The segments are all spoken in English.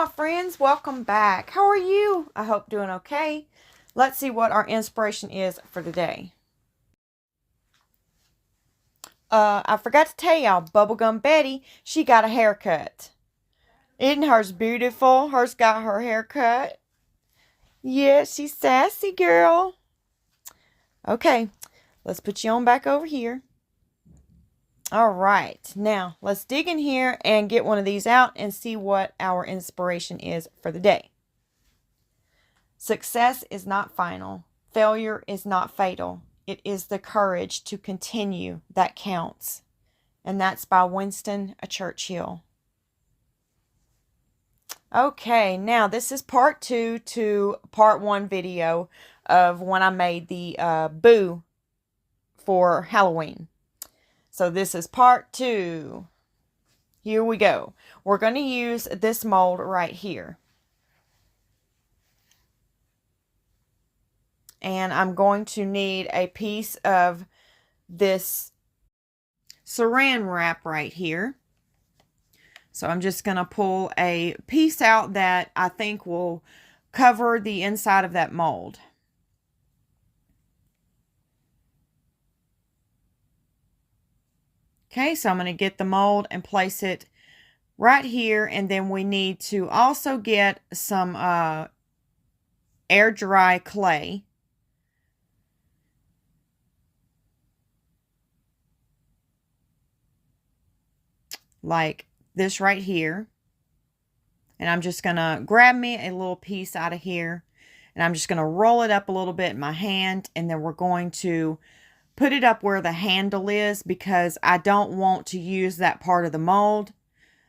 my friends, welcome back. How are you? I hope doing okay. Let's see what our inspiration is for the day. I forgot to tell y'all, Bubblegum Betty, she got a haircut. Isn't hers beautiful? Hers got her haircut. Yeah, she's sassy, girl. Okay, let's put you on back over here. All right, now let's dig in here and get one of these out and see what our inspiration is for the day. Success is not final. Failure is not fatal. It is the courage to continue that counts. And that's by Winston Churchill. Okay, now this is part 2 to part 1 video of when I made the boo for Halloween. So this is part 2. Here we go. We're going to use this mold right here. And I'm going to need a piece of this saran wrap right here. So I'm just going to pull a piece out that I think will cover the inside of that mold. Okay, so I'm going to get the mold and place it right here. And then we need to also get some air dry clay. Like this right here. And I'm just going to grab me a little piece out of here. And I'm just going to roll it up a little bit in my hand. And then we're going to put it up where the handle is because I don't want to use that part of the mold.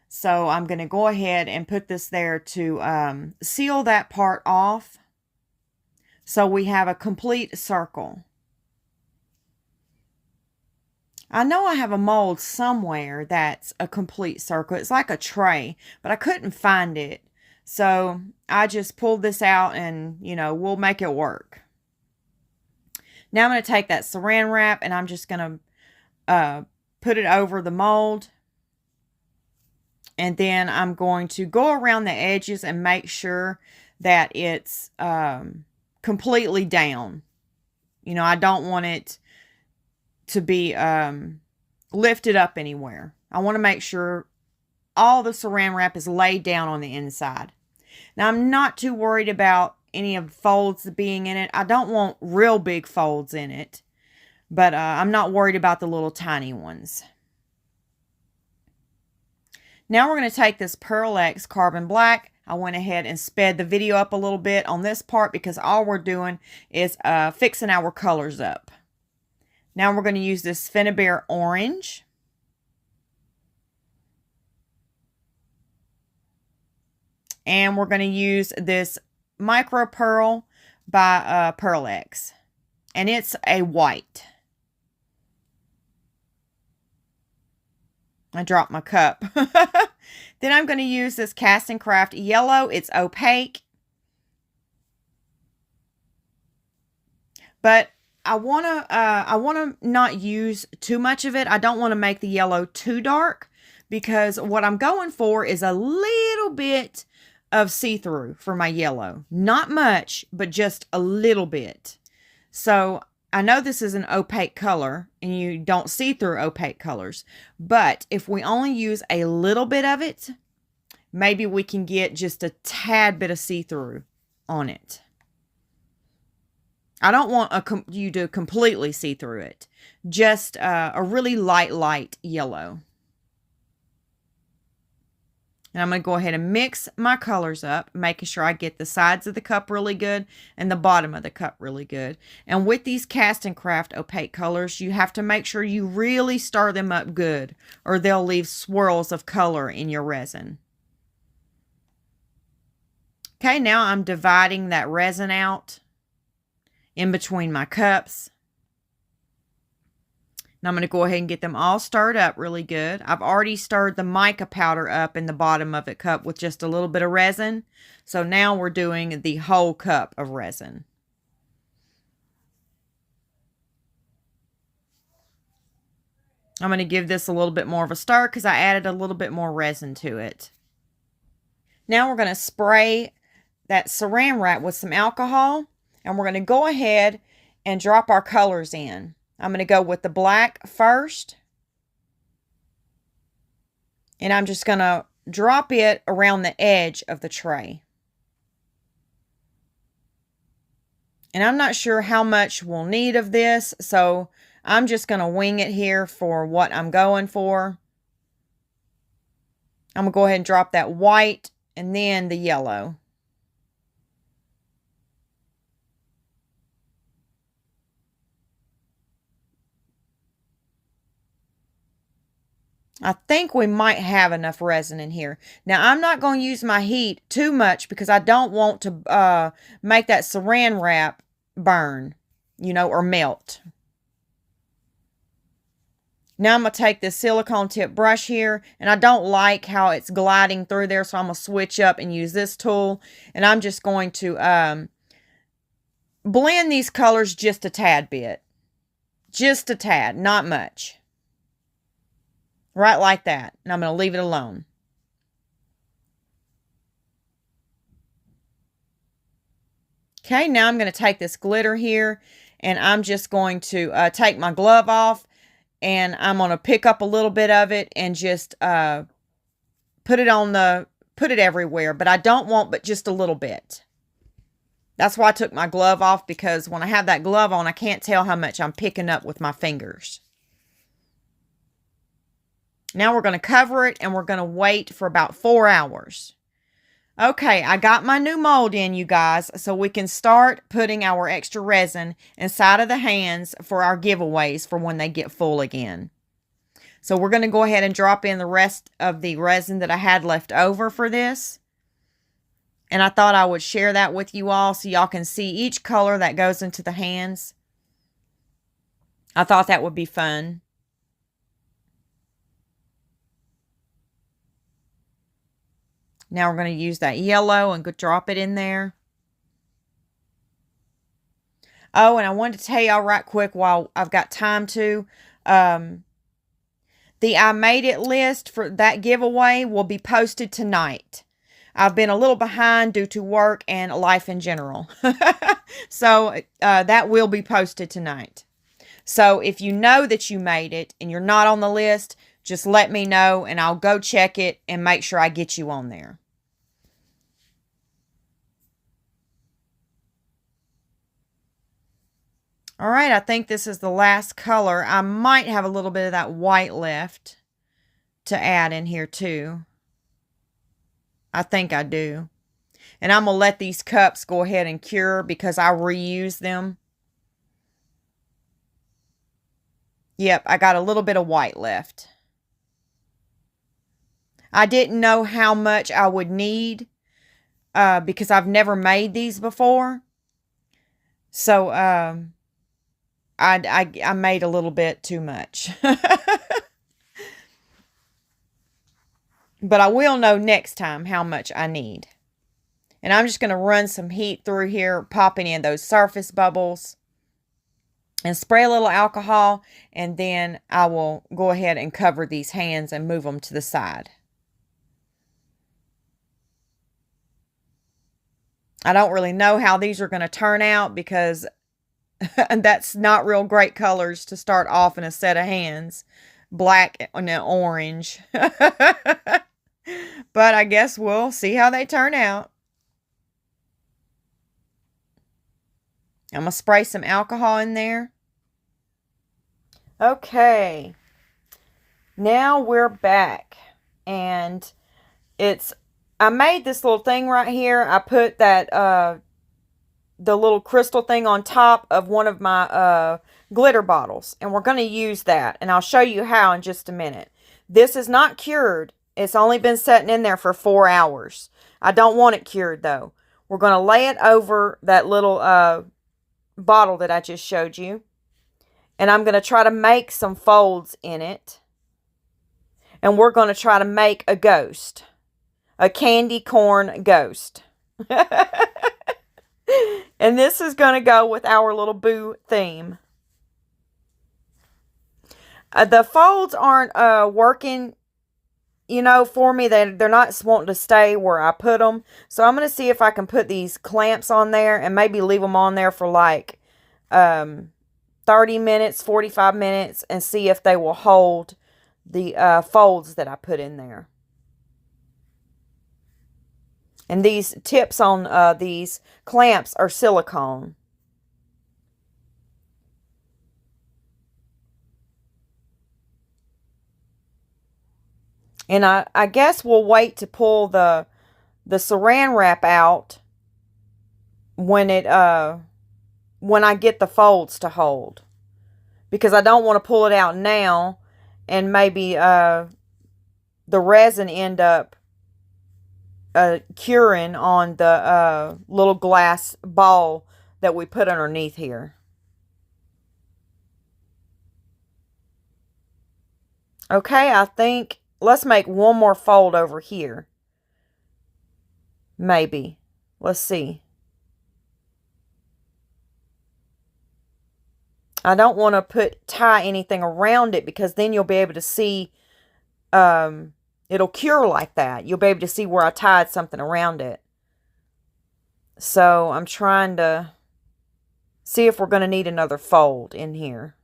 So I'm going to go ahead and put this there to seal that part off. So we have a complete circle. I know I have a mold somewhere that's a complete circle. It's like a tray, but I couldn't find it. So I just pulled this out and, we'll make it work. Now I'm going to take that saran wrap and I'm just going to put it over the mold. And then I'm going to go around the edges and make sure that it's completely down. I don't want it to be lifted up anywhere. I want to make sure all the saran wrap is laid down on the inside. Now, I'm not too worried about any of the folds being in it. I don't want real big folds in it, but I'm not worried about the little tiny ones. Now we're going to take this Pearl X Carbon Black. I went ahead and sped the video up a little bit on this part because all we're doing is fixing our colors up. Now we're going to use this Finnebear Orange. And we're going to use this Micro Pearl by Pearl X. And it's a white. I dropped my cup. Then I'm going to use this Cast and Craft Yellow. It's opaque. But I want to not use too much of it. I don't want to make the yellow too dark because what I'm going for is a little bit of see-through for my yellow. Not much, but just a little bit. So I know this is an opaque color and you don't see through opaque colors, but if we only use a little bit of it, maybe we can get just a tad bit of see-through on it. I don't want you to completely see through it. Just a really light yellow. And I'm going to go ahead and mix my colors up, making sure I get the sides of the cup really good and the bottom of the cup really good. And with these Cast and Craft opaque colors, you have to make sure you really stir them up good, or they'll leave swirls of color in your resin. Okay, now I'm dividing that resin out in between my cups. Now I'm going to go ahead and get them all stirred up really good. I've already stirred the mica powder up in the bottom of the cup with just a little bit of resin. So now we're doing the whole cup of resin. I'm going to give this a little bit more of a stir because I added a little bit more resin to it. Now we're going to spray that saran wrap with some alcohol, and we're going to go ahead and drop our colors in. I'm going to go with the black first, and I'm just going to drop it around the edge of the tray. And I'm not sure how much we'll need of this, so I'm just going to wing it here for what I'm going for. I'm going to go ahead and drop that white and then the yellow. I think we might have enough resin in here. Now, I'm not going to use my heat too much because I don't want to make that saran wrap burn, you know, or melt. Now, I'm going to take this silicone tip brush here, and I don't like how it's gliding through there, so I'm going to switch up and use this tool, and I'm just going to blend these colors just a tad bit. Just a tad, not much. Right like that. And I'm going to leave it alone. Okay, now I'm going to take this glitter here, and I'm just going to take my glove off, and I'm going to pick up a little bit of it and just put it everywhere. But I don't want but just a little bit. That's why I took my glove off, because when I have that glove on, I can't tell how much I'm picking up with my fingers. Now we're going to cover it, and we're going to wait for about 4 hours. Okay, I got my new mold in, you guys, so we can start putting our extra resin inside of the hands for our giveaways for when they get full again. So we're going to go ahead and drop in the rest of the resin that I had left over for this. And I thought I would share that with you all so y'all can see each color that goes into the hands. I thought that would be fun. Now we're going to use that yellow and go drop it in there. Oh, and I wanted to tell y'all right quick while I've got time to. The I Made It list for that giveaway will be posted tonight. I've been a little behind due to work and life in general. So that will be posted tonight. So if you know that you made it and you're not on the list, just let me know and I'll go check it and make sure I get you on there. All right, I think this is the last color. I might have a little bit of that white left to add in here too. I think I do. And I'm going to let these cups go ahead and cure because I reuse them. Yep, I got a little bit of white left. I didn't know how much I would need because I've never made these before. So, I made a little bit too much. But I will know next time how much I need. And I'm just going to run some heat through here, popping in those surface bubbles. And spray a little alcohol. And then I will go ahead and cover these hands and move them to the side. I don't really know how these are going to turn out because that's not real great colors to start off in a set of hands. Black and orange. But I guess we'll see how they turn out. I'm going to spray some alcohol in there. Okay. Now we're back. And I made this little thing right here. I put that, the little crystal thing on top of one of my glitter bottles. And we're going to use that. And I'll show you how in just a minute. This is not cured. It's only been sitting in there for 4 hours. I don't want it cured though. We're going to lay it over that little bottle that I just showed you. And I'm going to try to make some folds in it. And we're going to try to make a ghost. A candy corn ghost. And this is going to go with our little boo theme. The folds aren't working you know, for me. They're not wanting to stay where I put them. So I'm going to see if I can put these clamps on there and maybe leave them on there for like 30 minutes, 45 minutes, and see if they will hold the folds that I put in there. And these tips on these clamps are silicone. And I guess we'll wait to pull the saran wrap out when when I get the folds to hold. Because I don't want to pull it out now and maybe the resin end up curing on the little glass ball that we put underneath here. Okay, I think let's make one more fold over here. Maybe. Let's see. I don't want to tie anything around it because then you'll be able to see, it'll cure like that. You'll be able to see where I tied something around it. So I'm trying to see if we're going to need another fold in here.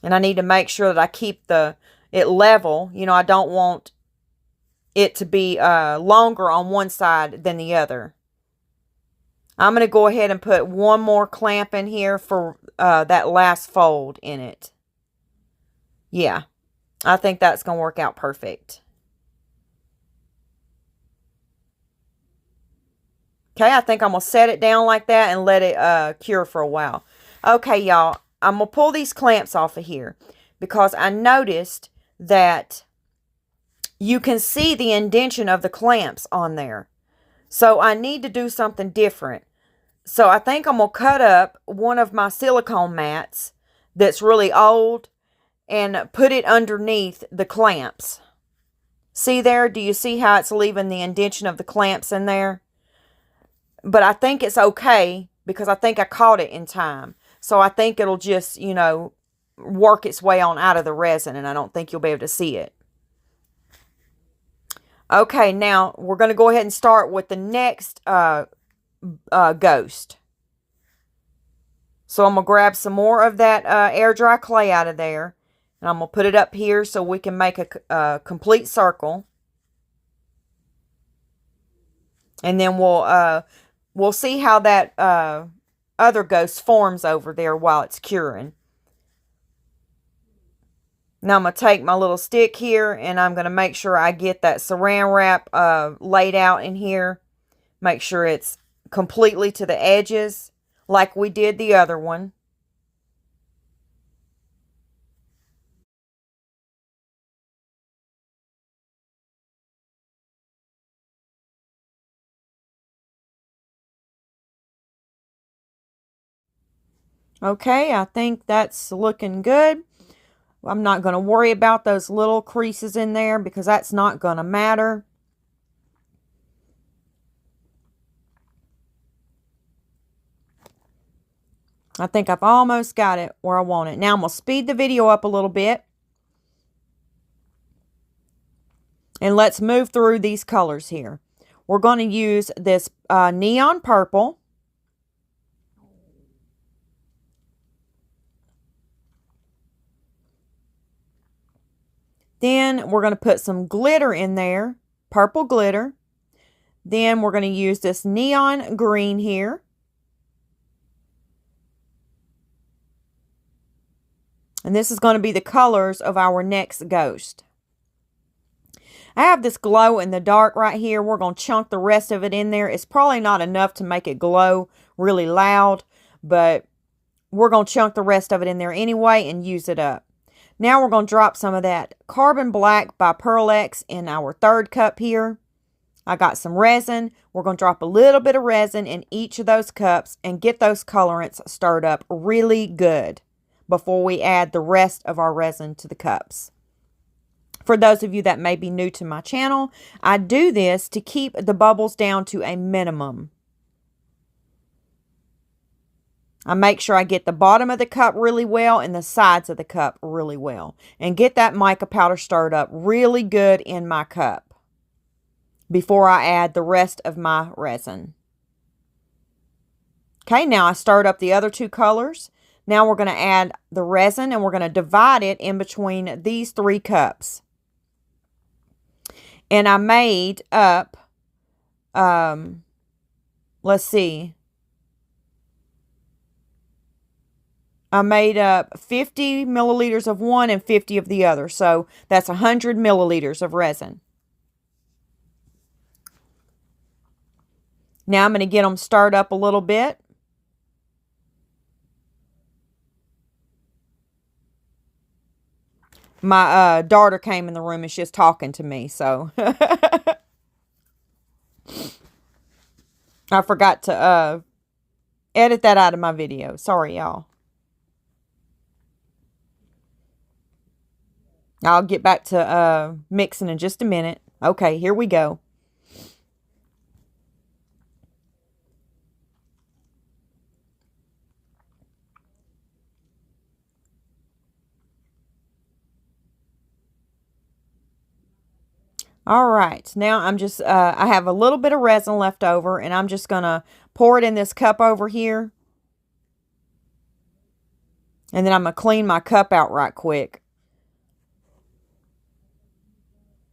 And I need to make sure that I keep it level. You know, I don't want it to be longer on one side than the other. I'm going to go ahead and put one more clamp in here for that last fold in it. Yeah, I think that's going to work out perfect. Okay, I think I'm going to set it down like that and let it cure for a while. Okay, y'all, I'm going to pull these clamps off of here because I noticed that you can see the indentation of the clamps on there. So I need to do something different. So I think I'm going to cut up one of my silicone mats that's really old and put it underneath the clamps. See there? Do you see how it's leaving the indentation of the clamps in there? But I think it's okay because I think I caught it in time. So I think it'll just, you know, work its way on out of the resin, and I don't think you'll be able to see it. Okay, now we're going to go ahead and start with the next ghost. So I'm going to grab some more of that air dry clay out of there. And I'm going to put it up here so we can make a complete circle. And then we'll see how that other ghost forms over there while it's curing. Now I'm going to take my little stick here and I'm going to make sure I get that saran wrap laid out in here. Make sure it's completely to the edges like we did the other one. Okay, I think that's looking good. I'm not going to worry about those little creases in there because that's not going to matter. I think I've almost got it where I want it. Now I'm going to speed the video up a little bit. And let's move through these colors here. We're going to use this neon purple. Then we're going to put some glitter in there, purple glitter. Then we're going to use this neon green here. And this is going to be the colors of our next ghost. I have this glow in the dark right here. We're going to chunk the rest of it in there. It's probably not enough to make it glow really loud, but we're going to chunk the rest of it in there anyway and use it up. Now we're going to drop some of that Carbon Black by Pearl X in our third cup here. I got some resin. We're going to drop a little bit of resin in each of those cups and get those colorants stirred up really good before we add the rest of our resin to the cups. For those of you that may be new to my channel, I do this to keep the bubbles down to a minimum. I make sure I get the bottom of the cup really well and the sides of the cup really well. And get that mica powder stirred up really good in my cup before I add the rest of my resin. Okay, now I stirred up the other two colors. Now we're going to add the resin and we're going to divide it in between these 3 cups. And I made up, let's see. I made up 50 milliliters of one and 50 of the other. So that's 100 milliliters of resin. Now I'm going to get them stirred up a little bit. My daughter came in the room and she's talking to me, so I forgot to edit that out of my video. Sorry, y'all. I'll get back to mixing in just a minute. Okay, here we go. All right, now I'm just, I have a little bit of resin left over, and I'm just going to pour it in this cup over here. And then I'm going to clean my cup out right quick.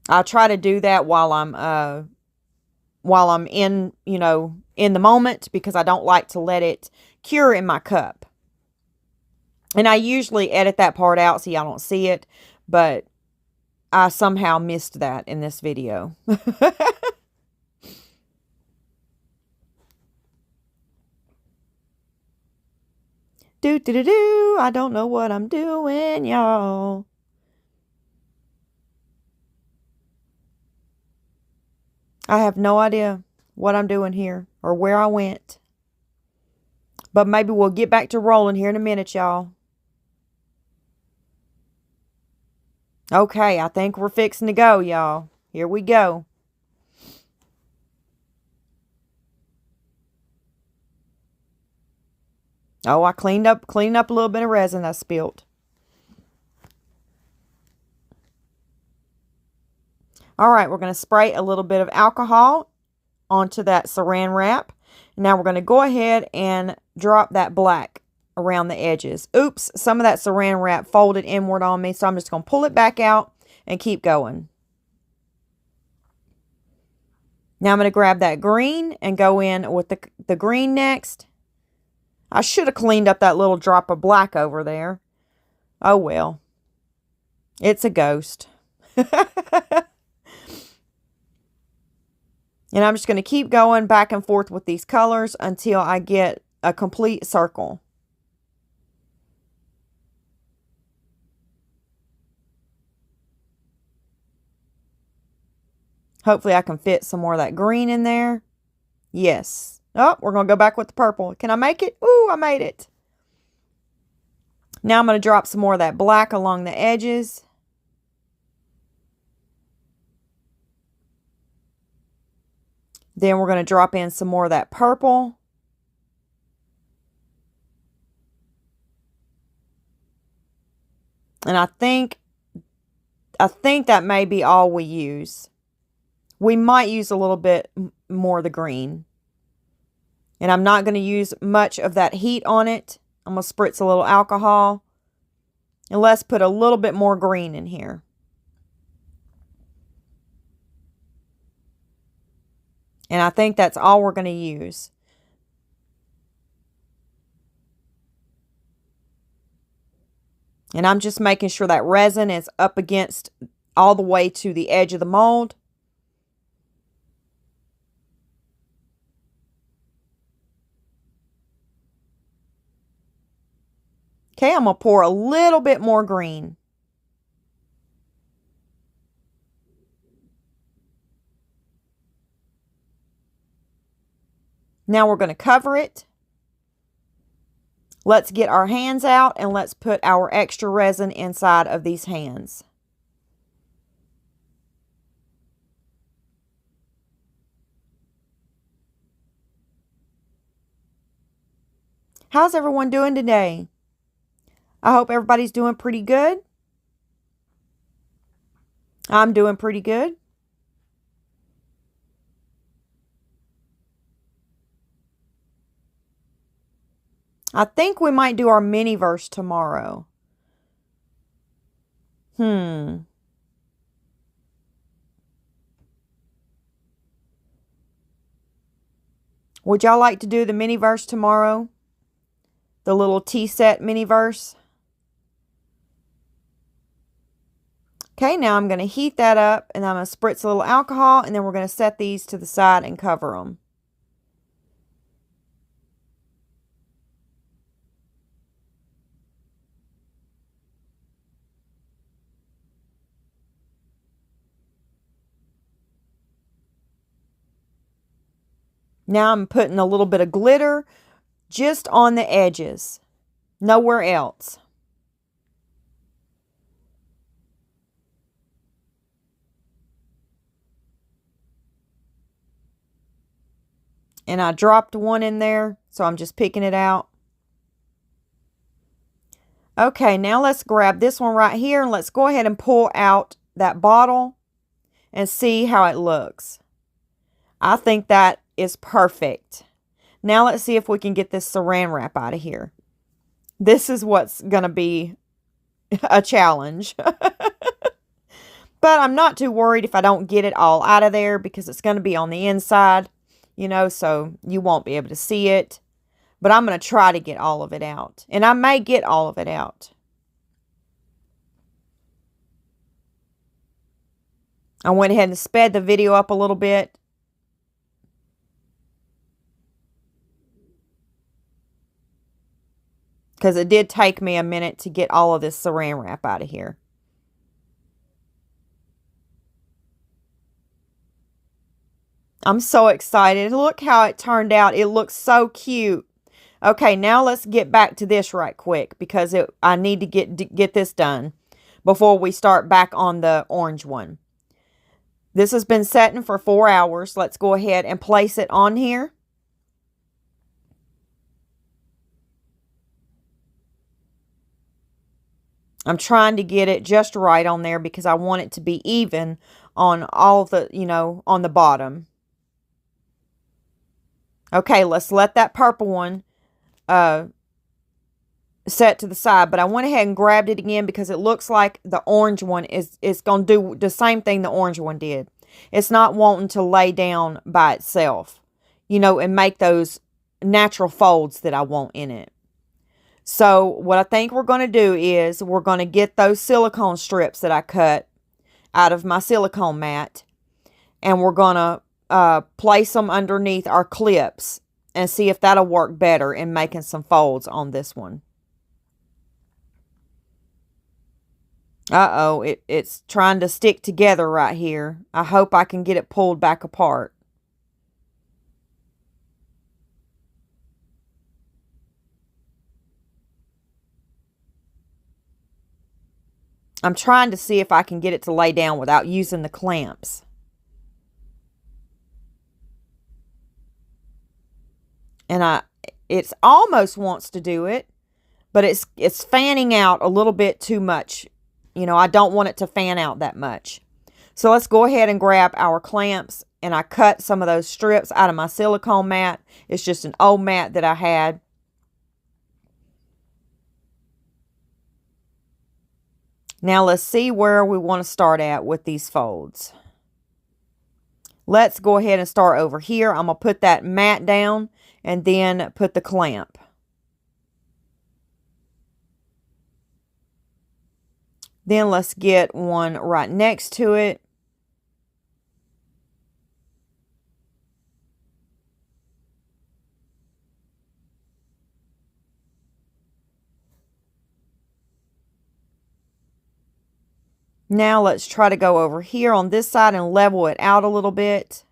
I'll try to do that while I'm in, you know, in the moment, because I don't like to let it cure in my cup. And I usually edit that part out so y'all don't see it, but I somehow missed that in this video. Do. I don't know what I'm doing, y'all. I have no idea what I'm doing here or where I went. But maybe we'll get back to rolling here in a minute, y'all. Okay, I think we're fixing to go, y'all. Here we go. Oh, I cleaned up a little bit of resin I spilled. All right, we're going to spray a little bit of alcohol onto that saran wrap. Now we're going to go ahead and drop that black around the edges. Oops, some of that saran wrap folded inward on me, so I'm just going to pull it back out and keep going. Now I'm going to grab that green and go in with the green next. I should have cleaned up that little drop of black over there. Oh well. It's a ghost. And I'm just going to keep going back and forth with these colors until I get a complete circle. Hopefully I can fit some more of that green in there. Yes. Oh, we're going to go back with the purple. Can I make it? Ooh, I made it. Now I'm going to drop some more of that black along the edges. Then we're going to drop in some more of that purple. And I think that may be all we use. We might use a little bit more of the green. And I'm not going to use much of that heat on it. I'm going to spritz a little alcohol. And let's put a little bit more green in here. And I think that's all we're going to use. And I'm just making sure that resin is up against all the way to the edge of the mold. Okay, I'm going to pour a little bit more green. Now we're going to cover it. Let's get our hands out and let's put our extra resin inside of these hands. How's everyone doing today? I hope everybody's doing pretty good. I'm doing pretty good. I think we might do our mini verse tomorrow. Would y'all like to do the mini verse tomorrow? The little tea set mini verse? Okay, now I'm going to heat that up and I'm going to spritz a little alcohol and then we're going to set these to the side and cover them. Now I'm putting a little bit of glitter just on the edges, nowhere else. And I dropped one in there, so I'm just picking it out. Okay, now let's grab this one right here and let's go ahead and pull out that bottle and see how it looks. I think that is perfect. Now let's see if we can get this saran wrap out of here. This is what's going to be a challenge. But I'm not too worried if I don't get it all out of there because it's going to be on the inside, you know, so you won't be able to see it. But I'm going to try to get all of it out. And I may get all of it out. I went ahead and sped the video up a little bit. Because it did take me a minute to get all of this saran wrap out of here. I'm so excited. Look how it turned out. It looks so cute. Okay, now let's get back to this right quick because I need to get this done before we start back on the orange one. This has been setting for 4 hours. Let's go ahead and place it on here. I'm trying to get it just right on there because I want it to be even on all the, you know, on the bottom. Okay, let's let that purple one set to the side. But I went ahead and grabbed it again because it looks like the orange one is going to do the same thing the orange one did. It's not wanting to lay down by itself, you know, and make those natural folds that I want in it. So what I think we're going to do is we're going to get those silicone strips that I cut out of my silicone mat. And we're going to place them underneath our clips and see if that'll work better in making some folds on this one. Uh-oh, it's trying to stick together right here. I hope I can get it pulled back apart. I'm trying to see if I can get it to lay down without using the clamps. And it almost wants to do it, but it's fanning out a little bit too much. You know, I don't want it to fan out that much. So let's go ahead and grab our clamps, and I cut some of those strips out of my silicone mat. It's just an old mat that I had. Now let's see where we want to start at with these folds. Let's go ahead and start over here. I'm going to put that mat down and then put the clamp. Then let's get one right next to it. Now let's try to go over here on this side and level it out a little bit.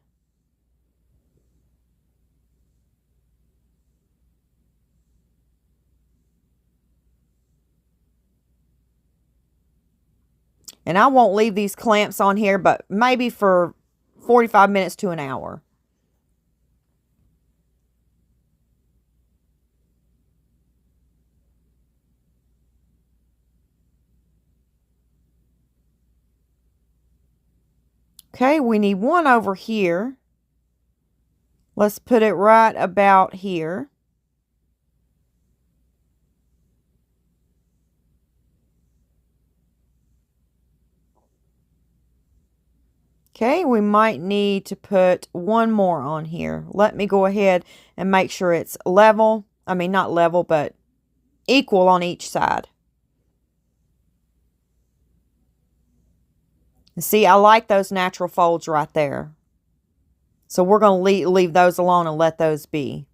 And I won't leave these clamps on here, but maybe for 45 minutes to an hour. Okay, we need one over here. Let's put it right about here. Okay, we might need to put one more on here. Let me go ahead and make sure it's level. I mean, not level, but equal on each side. And see, I like those natural folds right there. So we're going to leave those alone and let those be.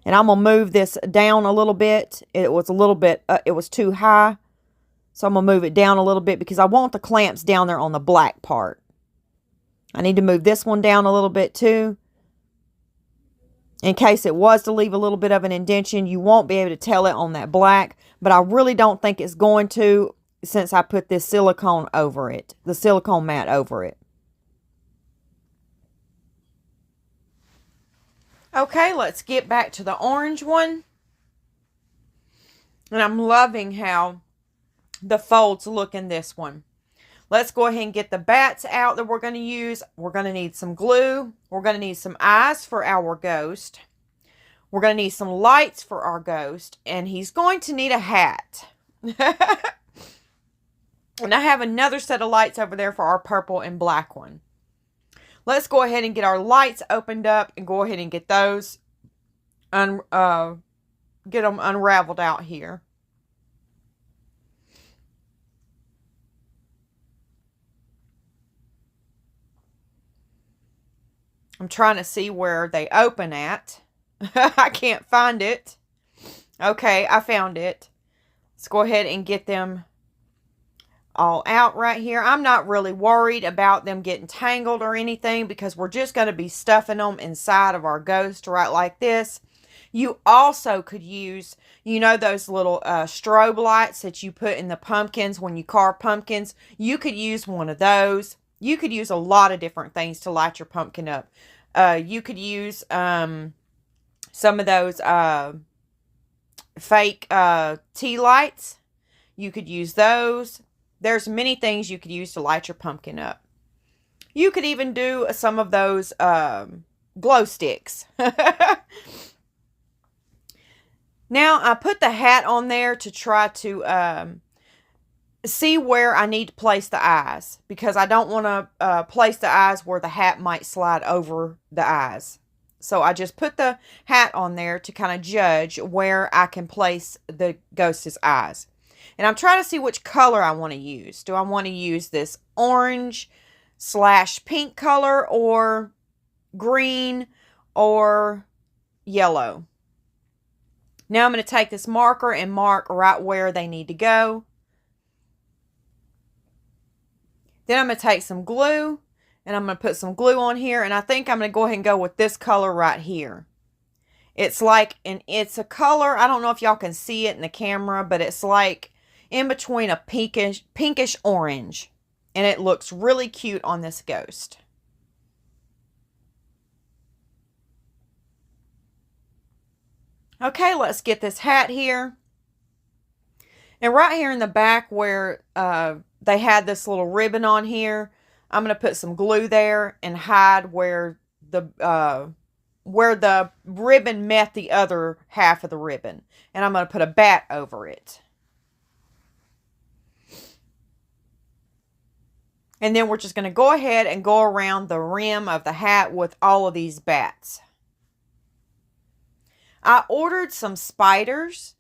And I'm going to move this down a little bit. It was a little bit, it was too high. So I'm going to move it down a little bit because I want the clamps down there on the black part. I need to move this one down a little bit too. In case it was to leave a little bit of an indentation, you won't be able to tell it on that black. But I really don't think it's going to, since I put this silicone over it. The silicone mat over it. Okay, let's get back to the orange one. And I'm loving how the folds look in this one. Let's go ahead and get the bats out that we're going to use. We're going to need some glue. We're going to need some eyes for our ghost. We're going to need some lights for our ghost. And he's going to need a hat. And I have another set of lights over there for our purple and black one. Let's go ahead and get our lights opened up and go ahead and get those get them unraveled out here. I'm trying to see where they open at. I can't find it. Okay, I found it. Let's go ahead and get them all out right here. I'm not really worried about them getting tangled or anything because we're just going to be stuffing them inside of our ghost right like this. You also could use, you know, those little strobe lights that you put in the pumpkins when you carve pumpkins. You could use one of those. You could use a lot of different things to light your pumpkin up. You could use some of those fake tea lights. You could use those. There's many things you could use to light your pumpkin up. You could even do some of those glow sticks. Now, I put the hat on there to try to see where I need to place the eyes. Because I don't want to place the eyes where the hat might slide over the eyes. So I just put the hat on there to kind of judge where I can place the ghost's eyes. And I'm trying to see which color I want to use. Do I want to use this orange / pink color or green or yellow? Now I'm going to take this marker and mark right where they need to go. Then I'm going to take some glue and I'm going to put some glue on here. And I think I'm going to go ahead and go with this color right here. It's like, and it's a color, I don't know if y'all can see it in the camera, but it's like in between a pinkish orange. And it looks really cute on this ghost. Okay, let's get this hat here. And right here in the back where they had this little ribbon on here, I'm going to put some glue there and hide where the ribbon met the other half of the ribbon. And I'm going to put a bat over it. And then we're just going to go ahead and go around the rim of the hat with all of these bats. I ordered some spiders,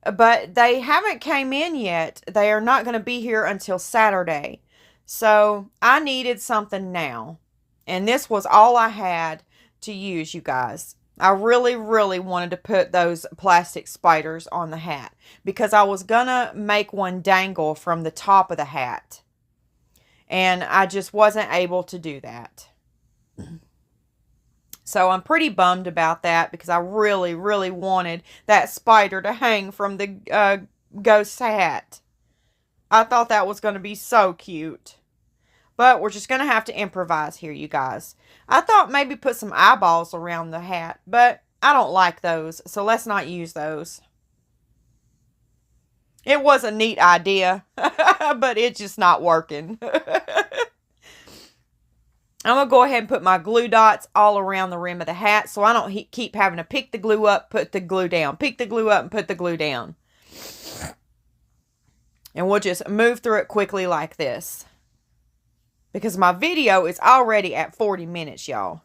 but they haven't came in yet. They are not going to be here until Saturday. So I needed something now. And this was all I had to use, you guys. I really, really wanted to put those plastic spiders on the hat. Because I was going to make one dangle from the top of the hat. And I just wasn't able to do that. So I'm pretty bummed about that because I really, really wanted that spider to hang from the ghost hat. I thought that was going to be so cute. But we're just going to have to improvise here, you guys. I thought maybe put some eyeballs around the hat, but I don't like those, so let's not use those. It was a neat idea, but it's just not working. I'm going to go ahead and put my glue dots all around the rim of the hat so I don't keep having to pick the glue up, put the glue down, pick the glue up, and put the glue down. And we'll just move through it quickly like this. Because my video is already at 40 minutes, y'all.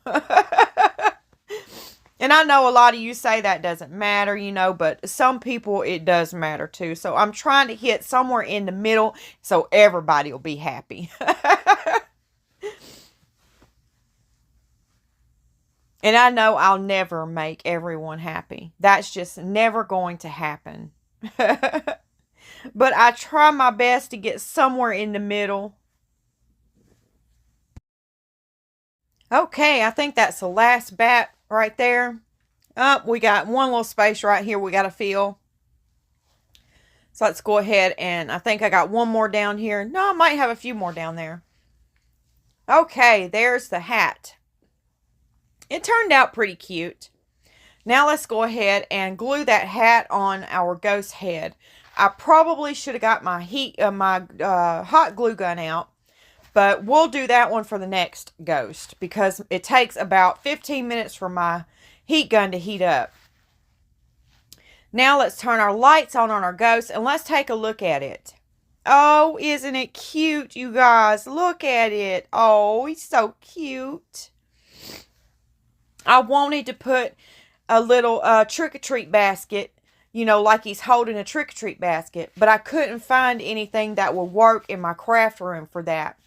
And I know a lot of you say that doesn't matter, you know, but some people it does matter too. So I'm trying to hit somewhere in the middle so everybody will be happy. And I know I'll never make everyone happy. That's just never going to happen. But I try my best to get somewhere in the middle. Okay, I think that's the last bat right there. We got one little space right here we got to fill. So let's go ahead and I think I got one more down here. No, I might have a few more down there. Okay, there's the hat. It turned out pretty cute. Now let's go ahead and glue that hat on our ghost head. I probably should have got my hot glue gun out, but we'll do that one for the next ghost because it takes about 15 minutes for my heat gun to heat up. Now let's turn our lights on our ghost and let's take a look at it. Oh, isn't it cute, you guys? Look at it. Oh, he's so cute. I wanted to put a little trick-or-treat basket, you know, like he's holding a trick-or-treat basket, but I couldn't find anything that would work in my craft room for that.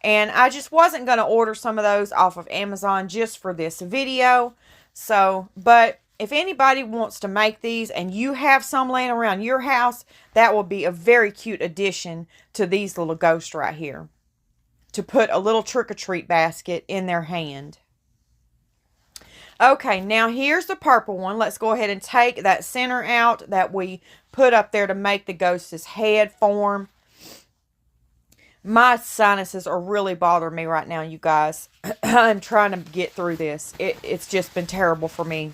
And I just wasn't going to order some of those off of Amazon just for this video. So, but if anybody wants to make these and you have some laying around your house, that will be a very cute addition to these little ghosts right here. To put a little trick-or-treat basket in their hand. Okay, now here's the purple one. Let's go ahead and take that center out that we put up there to make the ghost's head form. My sinuses are really bothering me right now, you guys. I'm trying to get through this. It's just been terrible for me.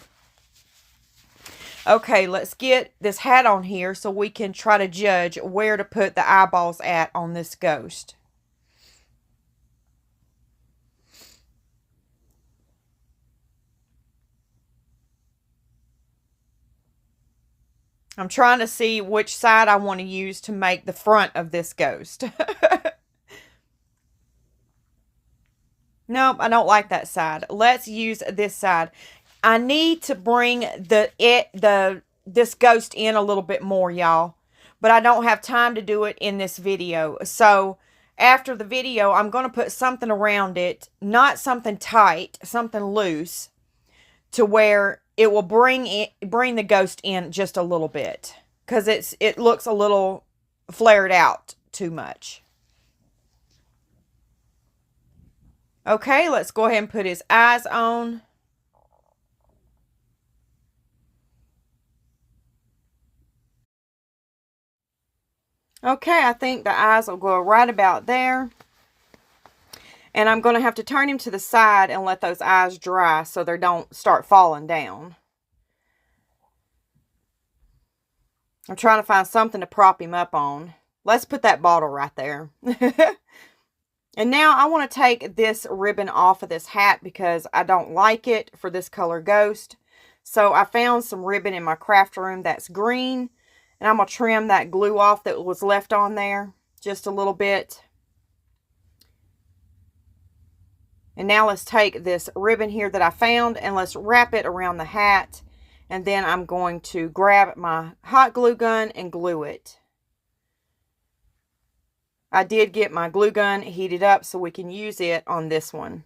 Okay, let's get this hat on here so we can try to judge where to put the eyeballs at on this ghost. I'm trying to see which side I want to use to make the front of this ghost. Nope, I don't like that side. Let's use this side. I need to bring this ghost in a little bit more, y'all. But I don't have time to do it in this video. So after the video, I'm going to put something around it. Not something tight, something loose. To where it will bring the ghost in just a little bit. Because it looks a little flared out too much. Okay, let's go ahead and put his eyes on. Okay, I think the eyes will go right about there. And I'm going to have to turn him to the side and let those eyes dry so they don't start falling down. I'm trying to find something to prop him up on. Let's put that bottle right there. And now I want to take this ribbon off of this hat because I don't like it for this color ghost. So I found some ribbon in my craft room that's green. And I'm going to trim that glue off that was left on there just a little bit. And now let's take this ribbon here that I found and let's wrap it around the hat. And then I'm going to grab my hot glue gun and glue it. I did get my glue gun heated up so we can use it on this one.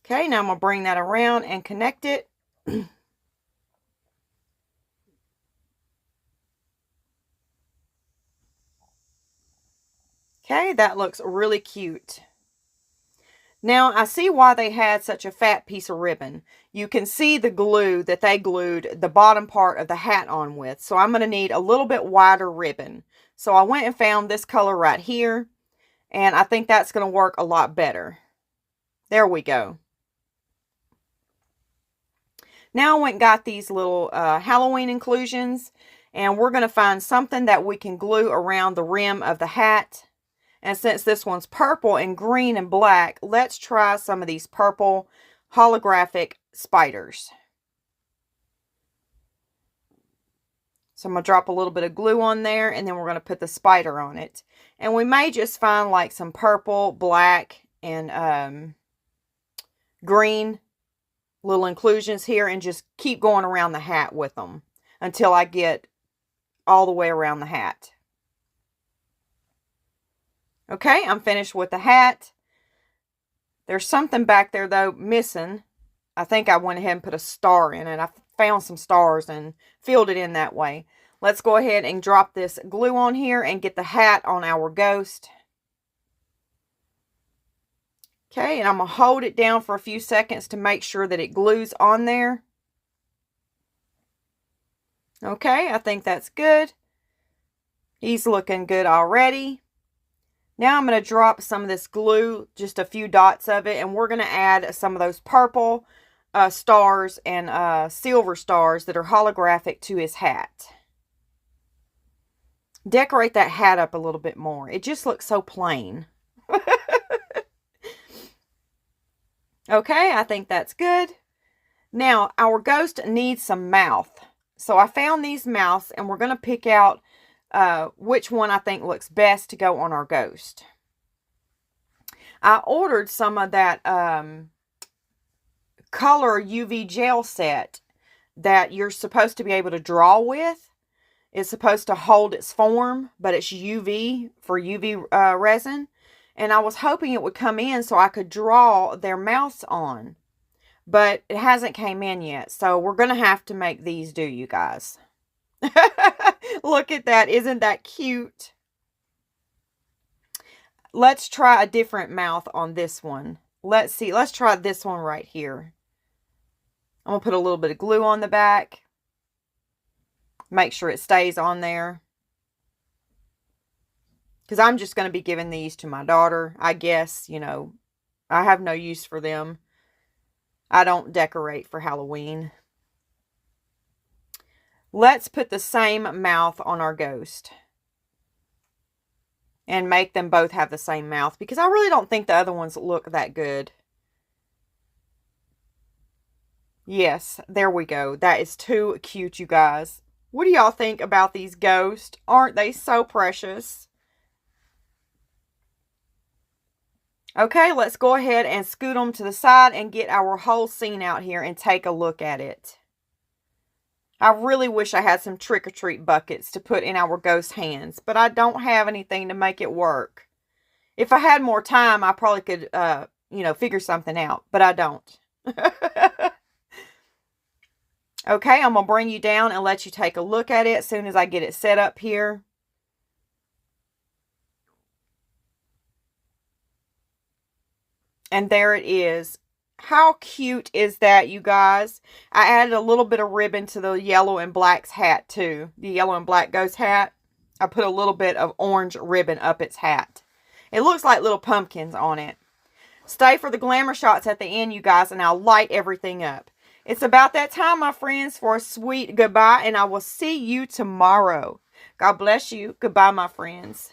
Okay, now I'm going to bring that around and connect it. Okay, that looks really cute. Now, I see why they had such a fat piece of ribbon. You can see the glue that they glued the bottom part of the hat on with. So I'm going to need a little bit wider ribbon. So I went and found this color right here. And I think that's going to work a lot better. There we go. Now I went and got these little Halloween inclusions. And we're going to find something that we can glue around the rim of the hat. And since this one's purple and green and black, let's try some of these purple holographic spiders. So I'm going to drop a little bit of glue on there, and then we're going to put the spider on it. And we may just find like some purple, black, and green little inclusions here, and just keep going around the hat with them until I get all the way around the hat. Okay, I'm finished with the hat. There's something back there though missing. I think I went ahead and put a star in it. I found some stars and filled it in that way. Let's go ahead and drop this glue on here and get the hat on our ghost. Okay, and I'm going to hold it down for a few seconds to make sure that it glues on there. Okay, I think that's good. He's looking good already. Now I'm going to drop some of this glue, just a few dots of it, and we're going to add some of those purple stars and silver stars that are holographic to his hat. Decorate that hat up a little bit more. It just looks so plain. Okay, I think that's good. Now, our ghost needs some mouth. So I found these mouths, and we're going to pick out which one I think looks best to go on our ghost. I ordered some of that color UV gel set that you're supposed to be able to draw with. It's supposed to hold its form, but it's UV for UV resin. And I was hoping it would come in so I could draw their mouths on. But it hasn't came in yet. So we're going to have to make these do, you guys. Look at that. Isn't that cute? Let's try a different mouth on this one. Let's see. Let's try this one right here. I'm going to put a little bit of glue on the back. Make sure it stays on there. Because I'm just going to be giving these to my daughter. I guess, you know, I have no use for them. I don't decorate for Halloween. Let's put the same mouth on our ghost. And make them both have the same mouth. Because I really don't think the other ones look that good. Yes, there we go. That is too cute, you guys. What do y'all think about these ghosts? Aren't they so precious? Okay, let's go ahead and scoot them to the side and get our whole scene out here and take a look at it. I really wish I had some trick-or-treat buckets to put in our ghost hands, but I don't have anything to make it work. If I had more time, I probably could, you know, figure something out, but I don't. Okay, I'm going to bring you down and let you take a look at it as soon as I get it set up here. And there it is. How cute is that, you guys? I added a little bit of ribbon to the yellow and black's hat too. The yellow and black ghost hat. I put a little bit of orange ribbon up its hat. It looks like little pumpkins on it. Stay for the glamour shots at the end, you guys, and I'll light everything up. It's about that time, my friends, for a sweet goodbye, and I will see you tomorrow. God bless you. Goodbye, my friends.